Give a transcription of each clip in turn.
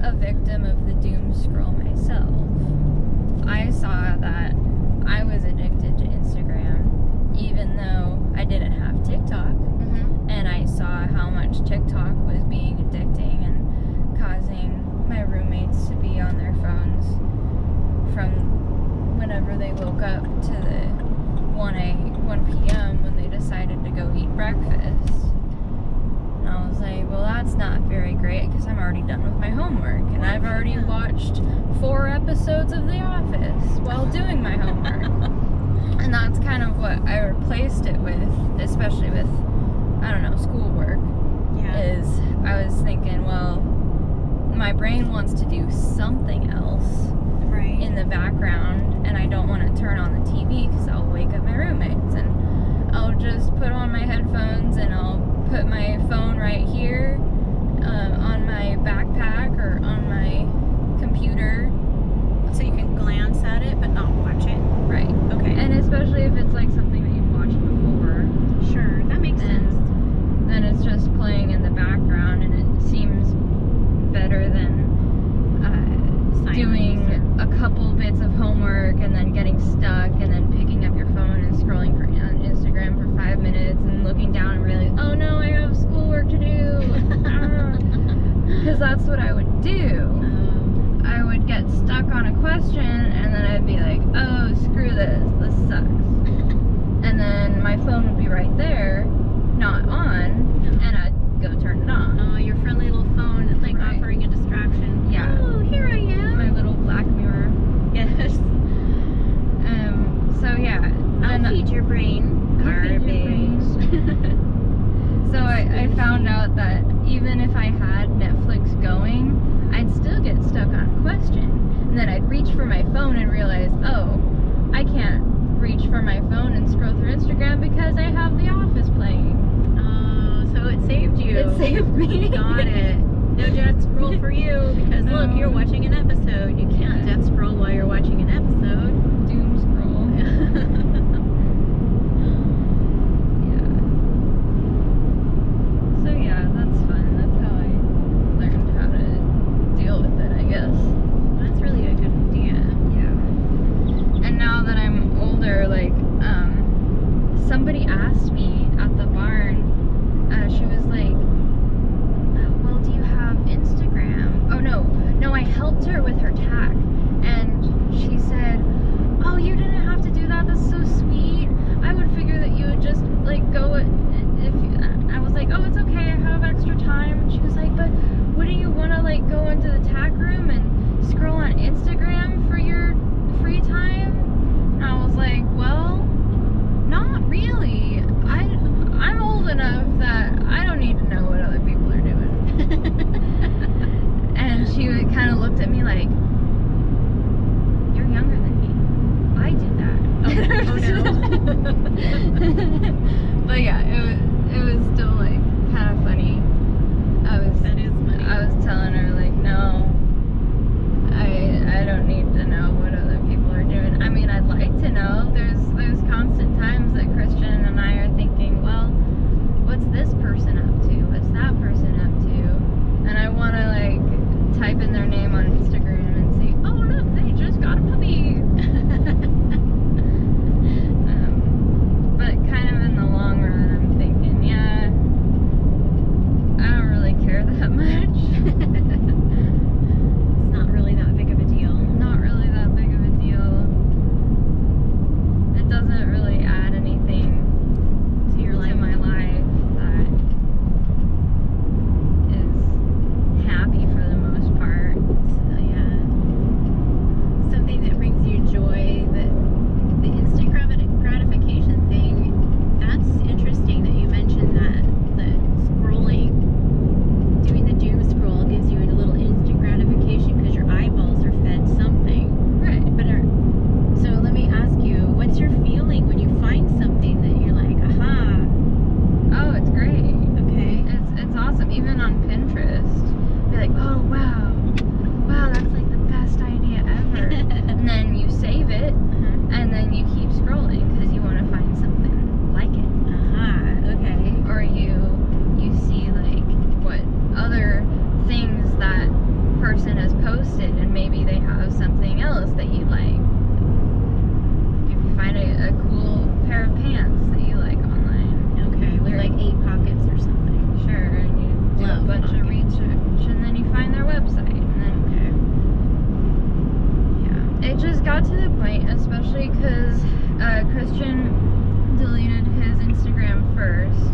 a victim of the doom scroll myself. I saw that I was addicted to Instagram, even though I didn't have TikTok. And I saw how much TikTok was being addicting and causing my roommates to be on their phones from whenever they woke up to the 1 p.m. when they decided to go eat breakfast. And I was like, well, that's not very great because I'm already done with my homework. And I've already watched 4 episodes of The Office while doing my homework. And that's kind of what I replaced it with, especially with, I don't know, schoolwork. Yeah. Is I was thinking, well, my brain wants to do something else Right. in the background, and I don't want to turn on the TV because I'll wake up my roommates. And I'll just put on my headphones and I'll put my phone right here on my backpack or on my computer. So you can glance at it but not watch it. Right. Okay. And especially if it's like something that you've watched before, Sure, that makes sense. then it's just playing in the background, and it seems better than doing a couple bits of homework and then getting stuck and then picking up your phone and scrolling on Instagram for 5 minutes and looking down and realizing, oh no, I have schoolwork to do. Because that's what I would do. I would get stuck on a question and then I'd be like, oh, screw this sucks. And then my phone would be right there, not on, and I'd go turn it on. Oh, your friendly little phone, like Right. offering a distraction. Yeah. Oh, here I am. My little black mirror. Yes. So yeah. I'll feed your brain. I'll feed your brain. So I found out that even if I had Netflix going, I'd still get stuck on a question. And then I'd reach for my phone and realize, oh, I can't reach for my phone and scroll through Instagram because I have The Office playing. Oh, so it saved you. It saved me. Got it. No death scroll for you because look, you're watching an episode. You can't death scroll while you're watching an episode. Doom scroll. Yeah. So yeah, that's fun. That's how I learned how to deal with it, I guess. That's really a good idea. Yeah. And now that I'm older, like, somebody asked me at the barn, she was like, well, do you have Instagram? Oh, no, I helped her with her tack. And she said, oh, you didn't have to do that. That's so sweet. I would figure that you would just, like, go if you, I was like, oh, it's okay. I have extra time. And she was like, but wouldn't you want to, like, go into the tack room and scroll on Instagram for your free time? And I was like, well, not really. I'm old enough that I don't need to know what other people are doing. And she kind of looked at me like, you're younger than me. I did that. Oh no. But yeah, it was still like kind of funny. That is funny. I was telling her like, no, I don't especially because Christian deleted his Instagram first,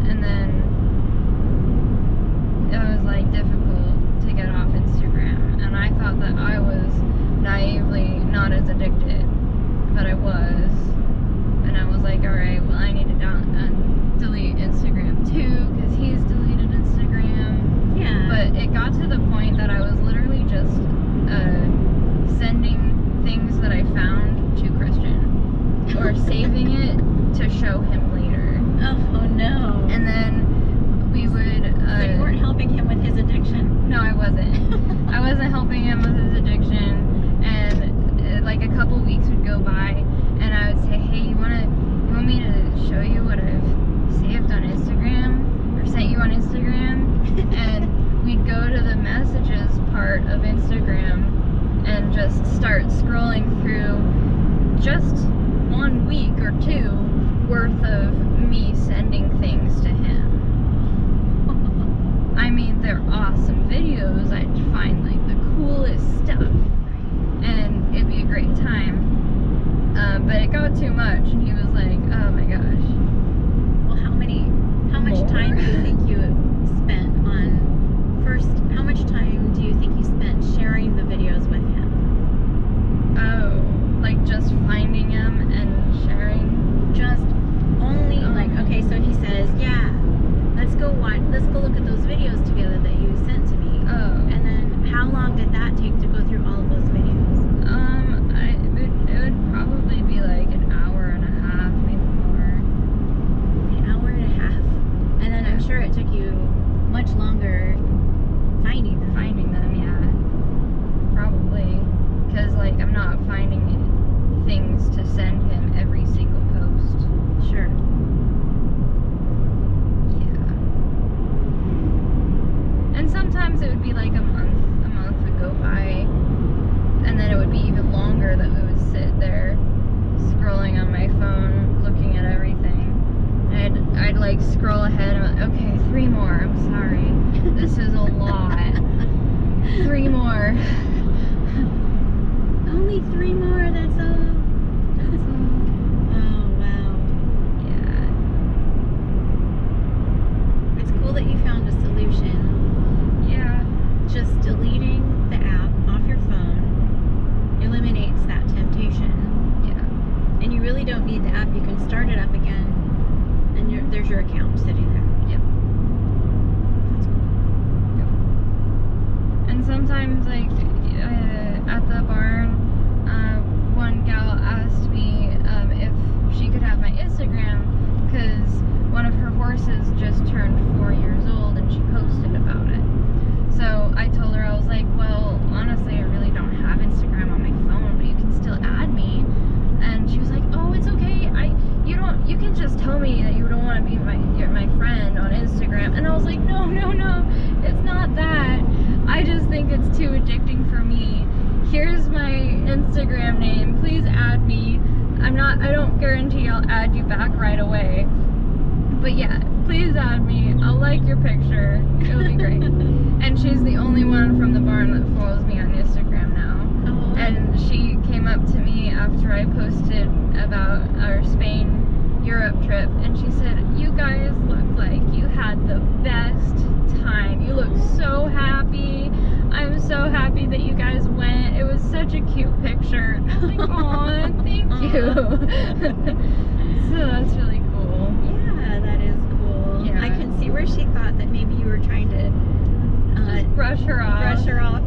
and then it was like difficult to get off Instagram, and I thought that I was naively not as addicted, but I was, and I was like, alright, well I need to delete Instagram too, because he's deleted Instagram. Yeah. But it got to the point that I was literally just sending things that I found to Christian, or saving it to show him later. Oh no. And then we would So you weren't helping him with his addiction? no, I wasn't. I wasn't helping him with his addiction, and like a couple weeks would go by, and I would say, hey, you want me to show you what I've saved on Instagram, or sent you on Instagram? And we'd go to the messages part of Instagram and just start scrolling through just 1 week or two worth of me sending things to him. I mean, they're awesome videos. I'd find like the coolest stuff, and it'd be a great time. But it got too much, and he was like, "Oh my gosh." Well, how much time do you think you spent on? First, how much time do you think you spent sharing the videos with him? Oh, like just finding him and sharing? Just only like, okay, so he says, yeah, let's go look at those videos together that you sent to me. Oh. And then how long did that take to go through all of those videos? It would probably be like an hour and a half, maybe more. An hour and a half. And then I'm sure it took you much longer finding them. Finding them, yeah. Probably. Because, like, I'm not finding things to send him every single post. Sure. Yeah. And sometimes it would be like a month. A month would go by, and then it would be even longer that we would sit there scrolling on my phone, looking at everything. And I'd like scroll ahead and I'm like, okay, 3 more. I'm sorry. This is a lot. 3 more. Only 3 more, that's all. That's all. Oh, wow. Yeah. It's cool that you found a solution. Yeah. Just deleting the app off your phone eliminates that temptation. Yeah. And you really don't need the app. You can start it up again, and there's your account sitting there. Yep. That's cool. Yep. And sometimes, like, at the barn, one gal asked me if she could have my Instagram, because one of her horses just turned 4 years old and she posted about it. So I told her, I was like, well, honestly, I really don't have Instagram on my phone, but you can still add me. And she was like, oh, it's okay. You can just tell me that you don't want to be my friend on Instagram. And I was like, no, it's not that. I just think it's too addicting for me. Here's my Instagram name. Please add me. I don't guarantee I'll add you back right away. But yeah, please add me. I'll like your picture. It'll be great. And she's the only one from the barn that follows me on Instagram now. Oh. And she came up to me after I posted about our Spain Europe trip, and she said, you guys look like you had the best time. You look so happy. I'm so happy that you guys went. It was such a cute picture. I was like, aw, thank you. So that's really cool. Yeah, that is cool. Yeah. I can see where she thought that maybe you were trying to Just brush her off.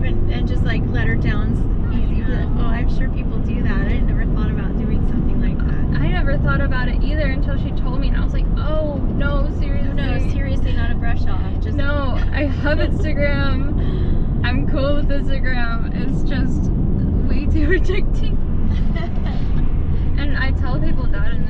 and just like let her down easy. Yeah. Oh, I'm sure people do that. I never thought about doing something like that. I never thought about it either until she told me, and I was like, oh, no, seriously. No, seriously, not a brush off. Just No, I have Instagram. I'm cool with Instagram. It's just way too addicting. And I tell people that, and